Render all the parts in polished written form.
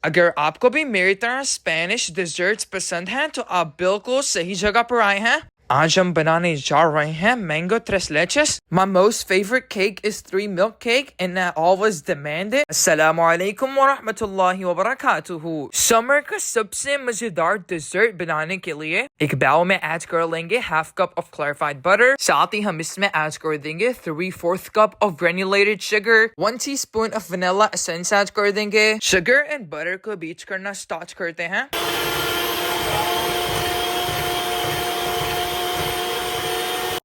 अगर आपको भी मेरी तरह स्पेनिश डिजर्ट्स पसंद हैं तो आप बिल्कुल सही जगह पर आए हैं। आज हम बनाने जा रहे हैं mango tres leches. My most favorite cake is 3 milk cake and that always demanded. Assalamu alaikum wa rahmatullahi wa barakatuhu. Summer का सबसे मजेदार डिजर्ट बनाने के लिए एक बाउल में ऐड कर लेंगे half cup of clarified butter. साथ ही हम इसमें ऐड कर देंगे 3/4 cup of granulated sugar. 1 teaspoon of vanilla essence add कर देंगे. Sugar and butter को बीट करना स्टार्ट करते हैं।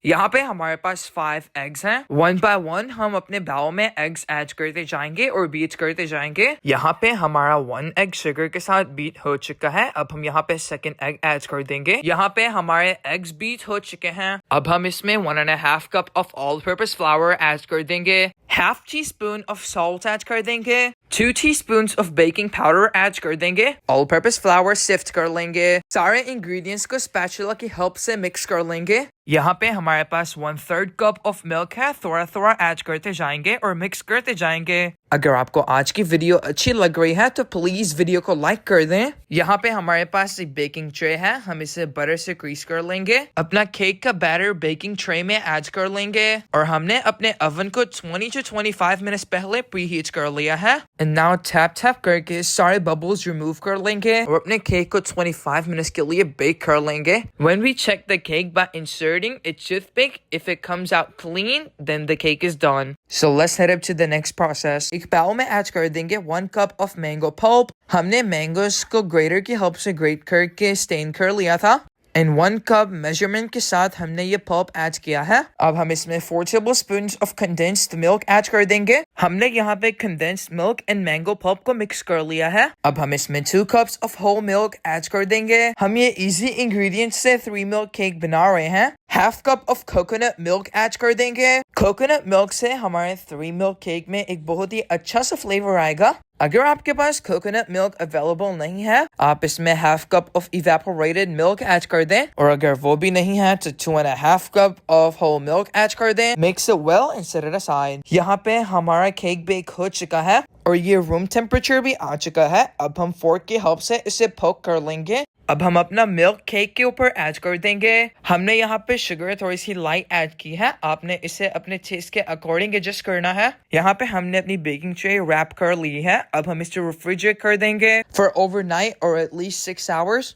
यहाँ पे हमारे पास 5 एग्स हैं। 1 by 1 हम अपने बाउल में एग्स ऐड करते जाएंगे और बीट करते जाएंगे। यहाँ पे हमारा 1 एग शुगर के साथ बीट हो चुका है। अब हम यहाँ पे सेकंड एग ऐड कर देंगे। यहाँ पे हमारे एग्स बीट हो चुके हैं। अब हम इसमें 1.5 cup of all purpose flower add कर देंगे। Half tea spoon of salt add कर देंगे। 2 teaspoons of baking powder add कर देंगे। ऑल पर्पस फ्लावर सिफ्ट कर लेंगे। सारे इंग्रेडिएंट्स को स्पैचुला की हेल्प से मिक्स कर लेंगे। यहाँ पे हमारे पास 1/3 cup ऑफ मिल्क है। थोड़ा थोड़ा ऐड करते जाएंगे और मिक्स करते जाएंगे। अगर आपको आज की वीडियो अच्छी लग रही है तो प्लीज वीडियो को लाइक कर दें। यहाँ पे हमारे पास एक बेकिंग ट्रे है। हम इसे बटर से ग्रीस कर लेंगे। अपना केक का बैटर बेकिंग ट्रे में ऐड कर लेंगे और हमने अपने ओवन को 20 to 25 मिनट्स पहले प्री हीट कर लिया है। एंड नाउ टैप टैप करके सारे बबल्स रिमूव कर लेंगे और अपने केक को 25 मिनट्स के लिए बेक कर लेंगे। When we check the cake by inserting a toothpick, if it comes out clean, then the cake is done. So let's head up to the next process. एक बाउल में add कर देंगे 1 cup of mango pulp. हमने mangoes को greater की help से great करके stand कर लिया था। एंड 1 cup मेजरमेंट के साथ हमने ये पल्प ऐड किया है। अब हम इसमें 4 tablespoons of condensed milk add कर देंगे। हमने यहाँ पे condensed milk and mango pulp को मिक्स कर लिया है। अब हम इसमें 2 cups of whole milk add कर देंगे। हम ये इजी इंग्रेडिएंट्स से 3 milk केक बना रहे हैं। Half cup of coconut milk add कर देंगे। कोकोनट मिल्क से हमारे 3 milk केक में एक बहुत ही अच्छा सा फ्लेवर आएगा। अगर आपके पास कोकोनट मिल्क अवेलेबल नहीं है, आप इसमें half cup of evaporated milk add कर दें और अगर वो भी नहीं है तो 2.5 cup of whole milk add कर दें। Mix it well and set it aside. यहाँ पे हमारा केक बेक हो चुका है और ये रूम टेम्परेचर भी आ चुका है। अब हम फोर्क की हेल्प से इसे पोक कर लेंगे। अब हम अपना मिल्क केक के ऊपर ऐड कर देंगे। हमने यहाँ पे शुगर थोड़ी सी लाइट ऐड की है। आपने इसे अपने टेस्ट के अकॉर्डिंग एडजस्ट करना है। यहाँ पे हमने अपनी बेकिंग ट्रे रैप कर ली है। अब हम इसे रेफ्रिजरेट कर देंगे फॉर ओवरनाइट और एटलीस्ट 6 hours।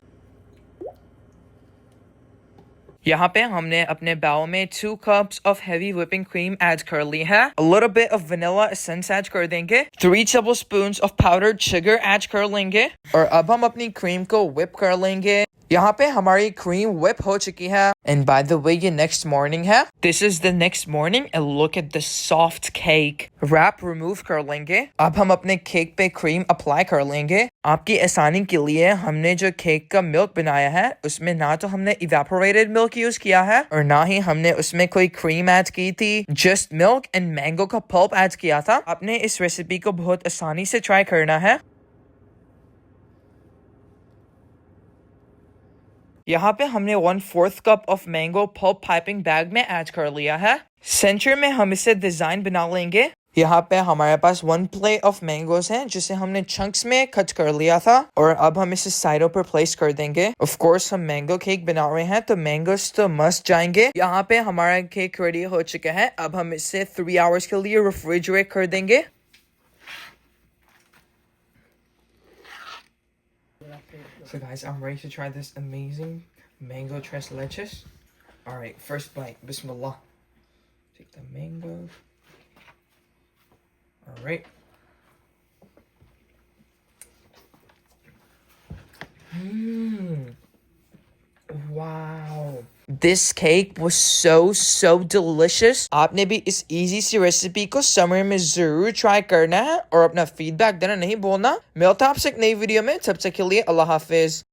यहाँ पे हमने अपने बाउल में 2 cups of heavy whipping cream add कर ली है। A little bit of vanilla essence add कर देंगे। 3 tablespoons of powdered sugar add कर लेंगे और अब हम अपनी क्रीम को whip कर लेंगे। यहाँ पे हमारी क्रीम whip हो चुकी है। And by the way, ये next morning है। This is the next morning and look at the soft cake. Wrap remove कर लेंगे। अब हम अपने केक पे क्रीम अप्लाई कर लेंगे। आपकी आसानी के लिए हमने जो केक का मिल्क बनाया है उसमें ना तो हमने इवेपोरेटेड मिल्क यूज किया है और ना ही हमने उसमें कोई क्रीम ऐड की थी। जस्ट मिल्क एंड मैंगो का पल्प ऐड किया था। आपने इस रेसिपी को बहुत आसानी से ट्राई करना है। यहाँ पे हमने 1/4 cup of mango pulp piping bag में ऐड कर लिया है। सेंटर में हम इसे डिजाइन बना लेंगे। यहाँ पे हमारे पास 1 plate ऑफ मैंगोस हैं जिसे हमने चंक्स में कट कर लिया था और अब हम इसे साइडों पर प्लेस कर देंगे। ऑफ कोर्स हम मैंगो केक बना रहे हैं तो मैंगोस तो मस्ट जाएंगे। यहाँ पे हमारा केक रेडी हो चुका है। अब हम इसे 3 hours के लिए रेफ्रिजरेट कर देंगे। So guys, I'm ready to try this amazing mango tres leches. Alright, first bite. Bismillah. Take the mango. Alright. Wow. This cake was so delicious. आपने भी इस easy सी रेसिपी को समर में जरूर ट्राई करना है और अपना फीडबैक देना नहीं भूलना। मिलता है आपसे एक नई वीडियो में। तब तक के लिए अल्लाह हाफिज।